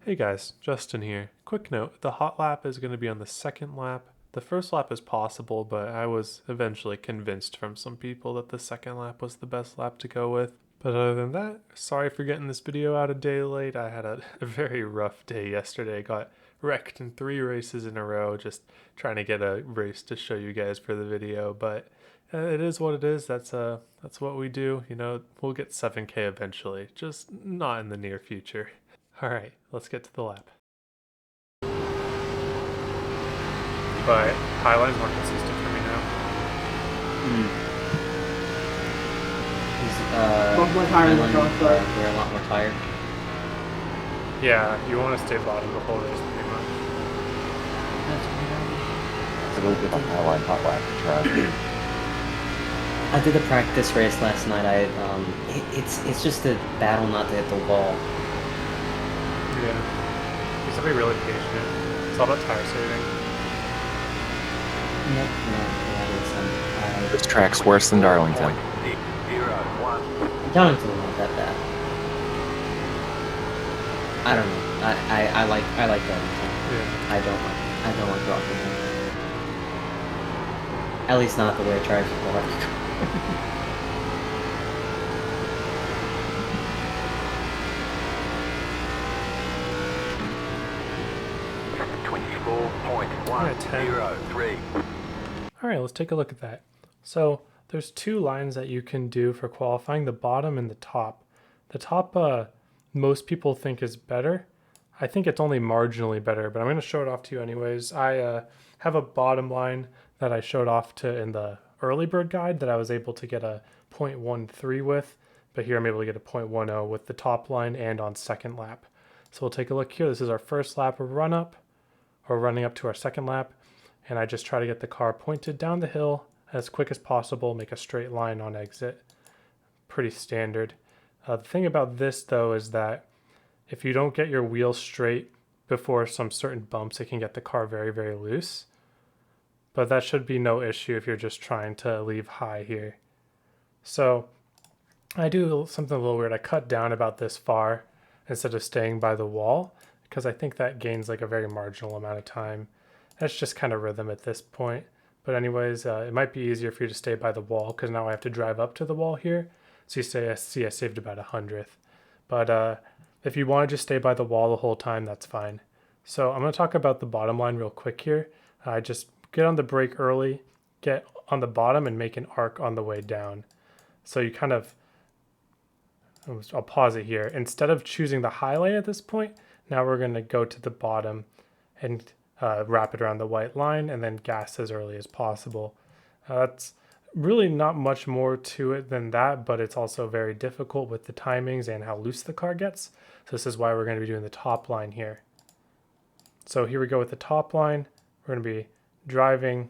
Hey guys, Justin here. Quick note, the hot lap is going to be on the second lap. The first lap is possible, but I was eventually convinced from some people that the second lap was the best lap to go with. But other than that, sorry for getting this video out a day late. I had a very rough day yesterday. Got wrecked in 3 races in a row just trying to get a race to show you guys for the video, but it is what it is. That's what we do. You know, we'll get 7K eventually, just not in the near future. All right, let's get to the lap. But Highline's more consistent for me now. Much more tired than John Clark. We're a lot more tired. Yeah, you want to stay bottom the whole race pretty much. It's a really good Highline hot lap to try. I did a practice race last night. It's just a battle not to hit the wall. Yeah. You have to be really patient. It's all about tire saving. No, This track's worse than Darlington. Darlington's not that bad. I don't know. I like Darlington. Yeah. I don't like Rockingham. At least not the way it drives the car. All right, let's take a look at that. So there's 2 lines that you can do for qualifying, the bottom and the top. The top, most people think is better. I think it's only marginally better, but I'm going to show it off to you anyways. I have a bottom line that I showed off to in the early bird guide that I was able to get a 0.13 with, but here I'm able to get a 0.10 with the top line and on second lap. So we'll take a look here. This is our first lap of run up, or running up to our second lap, and I just try to get the car pointed down the hill as quick as possible, make a straight line on exit. Pretty standard. The thing about this though is that if you don't get your wheel straight before some certain bumps, it can get the car very, very loose. But that should be no issue if you're just trying to leave high here. So I do something a little weird. I cut down about this far instead of staying by the wall, because I think that gains like a very marginal amount of time. That's just kind of rhythm at this point. But anyways, it might be easier for you to stay by the wall, because now I have to drive up to the wall here. So you see I saved about 100th. But if you want to just stay by the wall the whole time, that's fine. So I'm going to talk about the bottom line real quick here. I just get on the brake early, get on the bottom, and make an arc on the way down. So you kind of, I'll pause it here. Instead of choosing the high lane at this point, now we're going to go to the bottom and wrap it around the white line and then gas as early as possible. That's really not much more to it than that, but it's also very difficult with the timings and how loose the car gets. So this is why we're going to be doing the top line here. So here we go with the top line. We're going to be driving,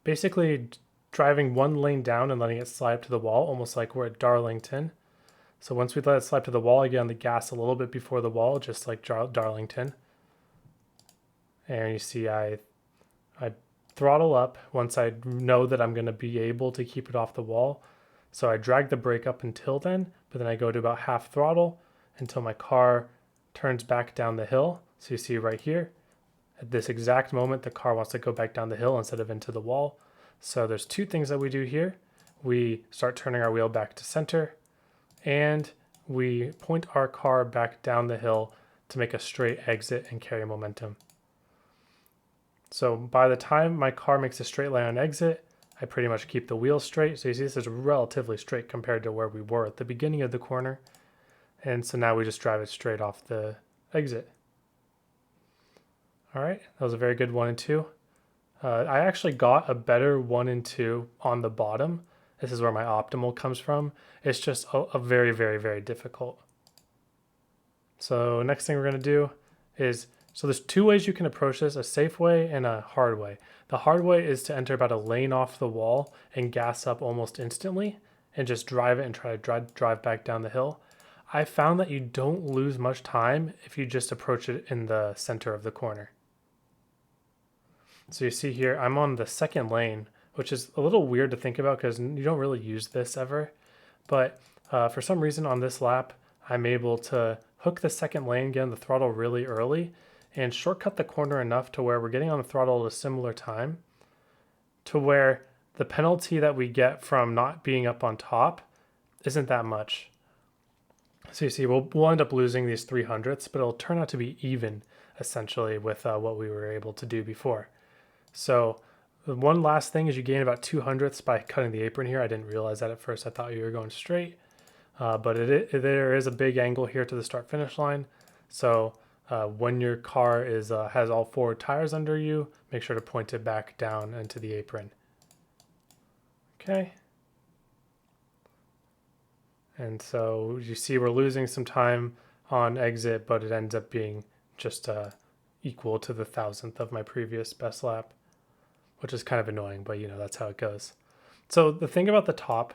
basically driving one lane down and letting it slide up to the wall, almost like we're at Darlington. So once we let it slide to the wall, I get on the gas a little bit before the wall, just like Darlington. And you see I throttle up once I know that I'm going to be able to keep it off the wall. So I drag the brake up until then, but then I go to about half throttle until my car turns back down the hill. So you see right here, at this exact moment, the car wants to go back down the hill instead of into the wall. So there's 2 things that we do here. We start turning our wheel back to center, and we point our car back down the hill to make a straight exit and carry momentum. So by the time my car makes a straight line on exit, I pretty much keep the wheel straight. So you see this is relatively straight compared to where we were at the beginning of the corner. And so now we just drive it straight off the exit. All right, that was a very good 1 and 2. I actually got a better 1 and 2 on the bottom. This is where my optimal comes from. It's just a very, very, very difficult. So next thing we're going to do is, so there's 2 ways you can approach this, a safe way and a hard way. The hard way is to enter about a lane off the wall and gas up almost instantly and just drive it and try to drive back down the hill. I found that you don't lose much time if you just approach it in the center of the corner. So you see here, I'm on the second lane, which is a little weird to think about because you don't really use this ever. But for some reason on this lap, I'm able to hook the second lane, get on the throttle really early, and shortcut the corner enough to where we're getting on the throttle at a similar time to where the penalty that we get from not being up on top isn't that much. So you see, we'll end up losing these 300ths, but it'll turn out to be even, essentially, with what we were able to do before. So the one last thing is you gain about 200ths by cutting the apron here. I didn't realize that at first. I thought you were going straight. But there is a big angle here to the start-finish line. So when your car has all 4 tires under you, make sure to point it back down into the apron. Okay. And so you see we're losing some time on exit, but it ends up being just equal to the 1,000th of my previous best lap, which is kind of annoying, but that's how it goes. So the thing about the top,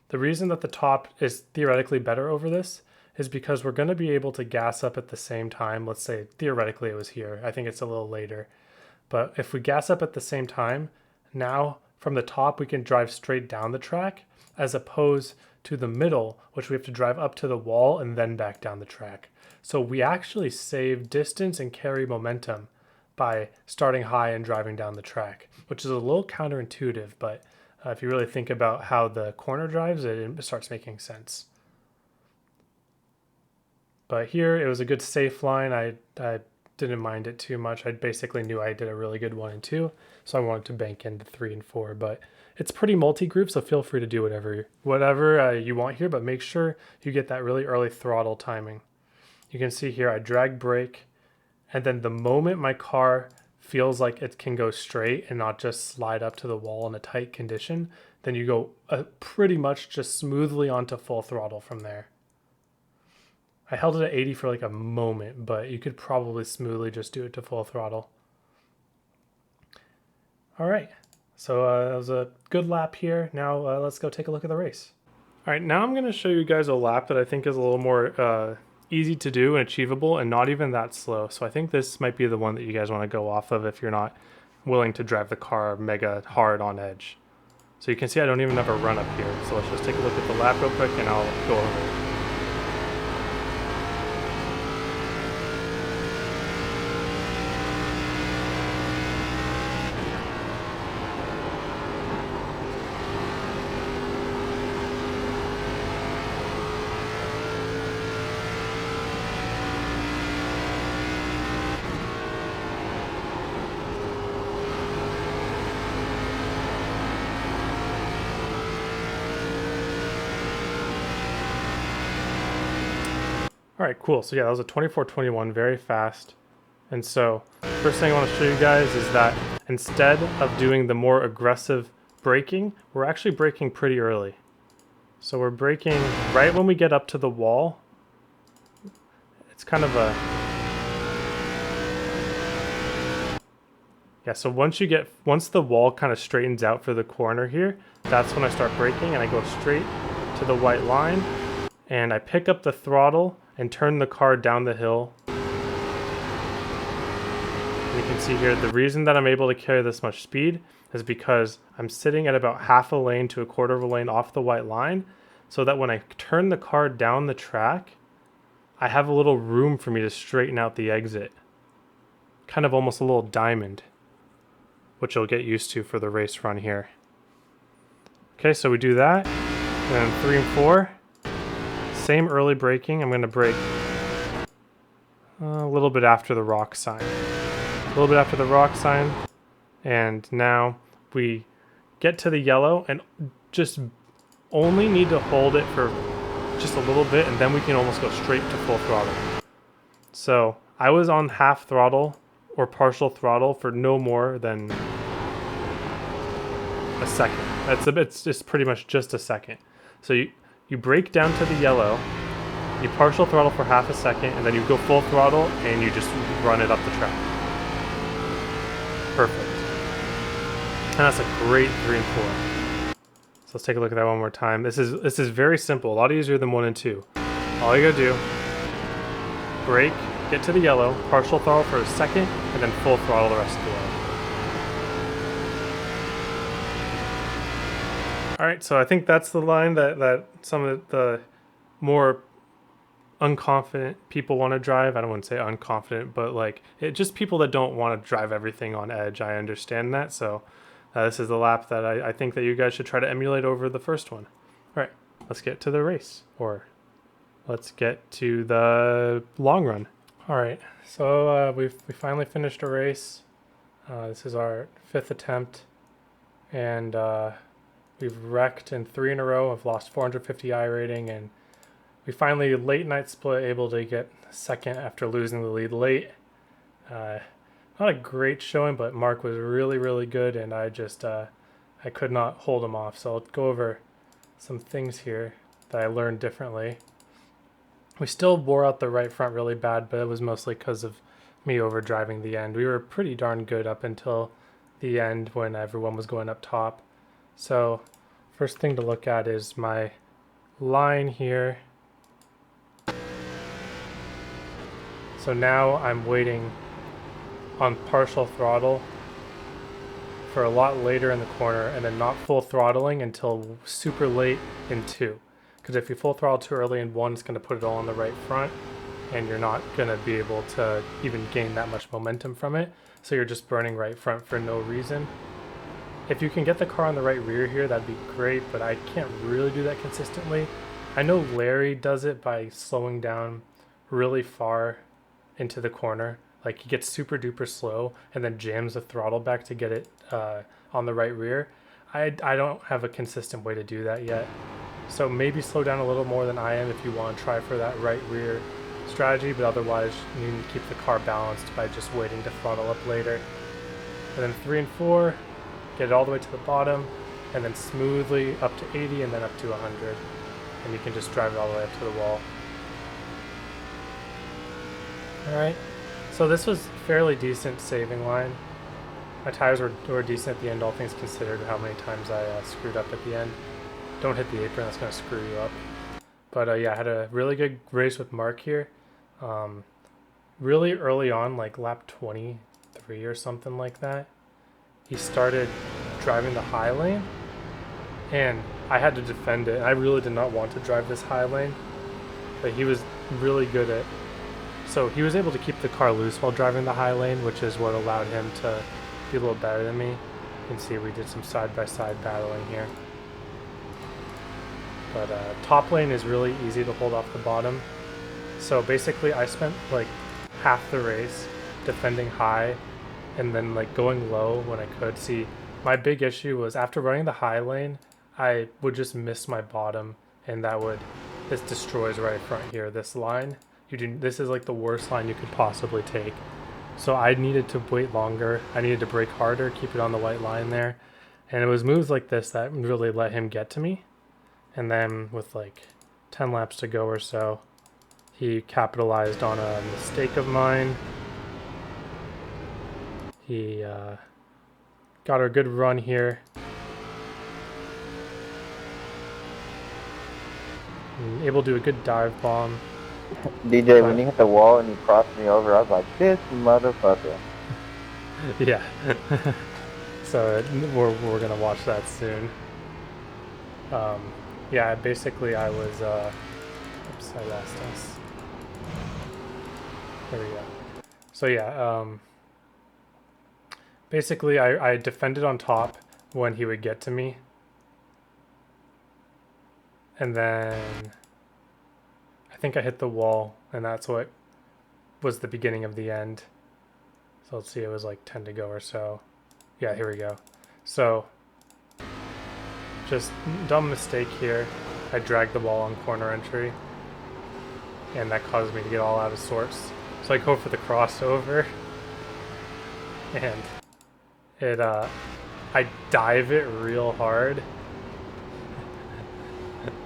the reason that the top is theoretically better over this is because we're going to be able to gas up at the same time. Let's say theoretically it was here. I think it's a little later. But if we gas up at the same time, now from the top we can drive straight down the track as opposed to the middle, which we have to drive up to the wall and then back down the track. So we actually save distance and carry momentum by starting high and driving down the track, which is a little counterintuitive, but if you really think about how the corner drives, it starts making sense. But here it was a good safe line. I didn't mind it too much. I basically knew I did a really good 1 and 2, so I wanted to bank into 3 and 4. But it's pretty multi-group, so feel free to do whatever you want here, but make sure you get that really early throttle timing. You can see here I drag brake, and then the moment my car feels like it can go straight and not just slide up to the wall in a tight condition, then you go pretty much just smoothly onto full throttle from there. I held it at 80 for like a moment, but you could probably smoothly just do it to full throttle. All right, so that was a good lap here. Now let's go take a look at the race. All right, now I'm gonna show you guys a lap that I think is a little more easy to do and achievable and not even that slow. So I think this might be the one that you guys want to go off of if you're not willing to drive the car mega hard on edge. So you can see I don't even have a run up here. So let's just take a look at the lap real quick and I'll go over it. All right, cool. So yeah, that was a 24:21, very fast. And so first thing I want to show you guys is that instead of doing the more aggressive braking, we're actually braking pretty early. So we're braking right when we get up to the wall. It's kind of a... Yeah, so once the wall kind of straightens out for the corner here, that's when I start braking and I go straight to the white line and I pick up the throttle and turn the car down the hill. And you can see here, the reason that I'm able to carry this much speed is because I'm sitting at about half a lane to a quarter of a lane off the white line, so that when I turn the car down the track, I have a little room for me to straighten out the exit. Kind of almost a little diamond, which you'll get used to for the race run here. Okay, so we do that, and then 3 and 4. Same early braking. I'm going to brake a little bit after the rock sign. A little bit after the rock sign. And now we get to the yellow and just only need to hold it for just a little bit and then we can almost go straight to full throttle. So I was on half throttle or partial throttle for no more than a second. It's just pretty much just a second. So you brake down to the yellow, you partial throttle for half a second, and then you go full throttle and you just run it up the track. Perfect. And that's a great 3 and 4. So let's take a look at that one more time. This is very simple, a lot easier than 1 and 2. All you gotta do, brake, get to the yellow, partial throttle for a second, and then full throttle the rest of the way. All right, so I think that's the line that some of the more unconfident people want to drive. I don't want to say unconfident, but like just people that don't want to drive everything on edge. I understand that. So this is the lap that I think that you guys should try to emulate over the first one. All right, let's get to the race, or let's get to the long run. All right, so we finally finished a race. This is our 5th attempt, and we've wrecked in 3 in a row. I've lost 450 I rating, and we finally, late night split, able to get second after losing the lead late. Not a great showing, but Mark was really, really good, and I just I could not hold him off. So I'll go over some things here that I learned differently. We still wore out the right front really bad, but it was mostly because of me overdriving the end. We were pretty darn good up until the end when everyone was going up top. So first thing to look at is my line here. So now I'm waiting on partial throttle for a lot later in the corner, and then not full throttling until super late in 2. Because if you full throttle too early in 1, it's going to put it all on the right front, and you're not going to be able to even gain that much momentum from it. So you're just burning right front for no reason. If you can get the car on the right rear here, that'd be great, but I can't really do that consistently. I know Larry does it by slowing down really far into the corner. Like he gets super duper slow and then jams the throttle back to get it on the right rear. I don't have a consistent way to do that yet. So maybe slow down a little more than I am if you want to try for that right rear strategy, but otherwise you need to keep the car balanced by just waiting to throttle up later. And then 3 and 4, get it all the way to the bottom, and then smoothly up to 80 and then up to 100. And you can just drive it all the way up to the wall. Alright, so this was fairly decent saving line. My tires were decent at the end, all things considered, how many times I screwed up at the end. Don't hit the apron, that's going to screw you up. But yeah, I had a really good race with Mark here. Really early on, like lap 23 or something like that, he started driving the high lane, and I had to defend it. I really did not want to drive this high lane, but he was really good at. So he was able to keep the car loose while driving the high lane, which is what allowed him to be a little better than me. You can see we did some side-by-side battling here. But top lane is really easy to hold off the bottom. So basically I spent like half the race defending high and then like going low when I could. See, my big issue was after running the high lane, I would just miss my bottom, and this destroys right front here, this line. This is like the worst line you could possibly take. So I needed to wait longer. I needed to brake harder, keep it on the white line there. And it was moves like this that really let him get to me. And then with like 10 laps to go or so, he capitalized on a mistake of mine. He got a good run here. And able to do a good dive bomb. DJ, when you hit the wall and you crossed me over, I was like, this motherfucker. Yeah. So we're gonna watch that soon. Yeah, basically I was oops, I lost us. There we go. So yeah, basically I defended on top when he would get to me, and then I think I hit the wall, and that's what was the beginning of the end. So let's see, it was like 10 to go or so. Yeah, here we go. So just dumb mistake here. I dragged the ball on corner entry, and that caused me to get all out of sorts. So I go for the crossover, and it I dive it real hard.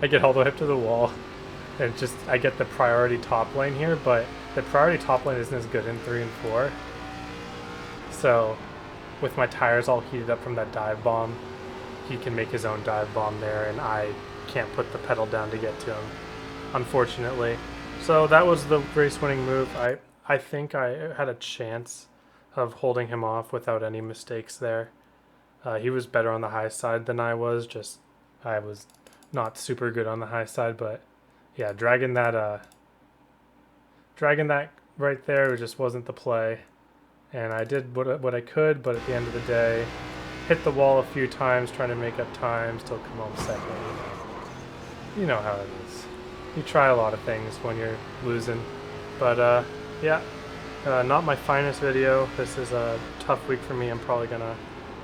I get all the way up to the wall, and just I get the priority top lane here, but the priority top lane isn't as good in 3 and 4. So with my tires all heated up from that dive bomb, he can make his own dive bomb there, and I can't put the pedal down to get to him, unfortunately. So that was the race-winning move. I think I had a chance of holding him off without any mistakes there. He was better on the high side than I was, just I was not super good on the high side, but yeah, dragging that dragging that right there just wasn't the play. And I did what I could, but at the end of the day, hit the wall a few times trying to make up time, still come home second. You know how it is. You try a lot of things when you're losing. But yeah, not my finest video. This is a tough week for me. I'm probably gonna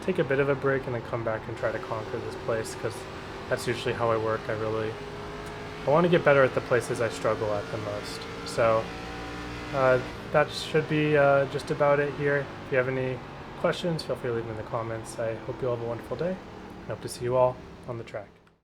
take a bit of a break and then come back and try to conquer this place, because that's usually how I work. I want to get better at the places I struggle at the most. So that should be just about it here. If you have any questions, feel free to leave them in the comments. I hope you all have a wonderful day, and hope to see you all on the track.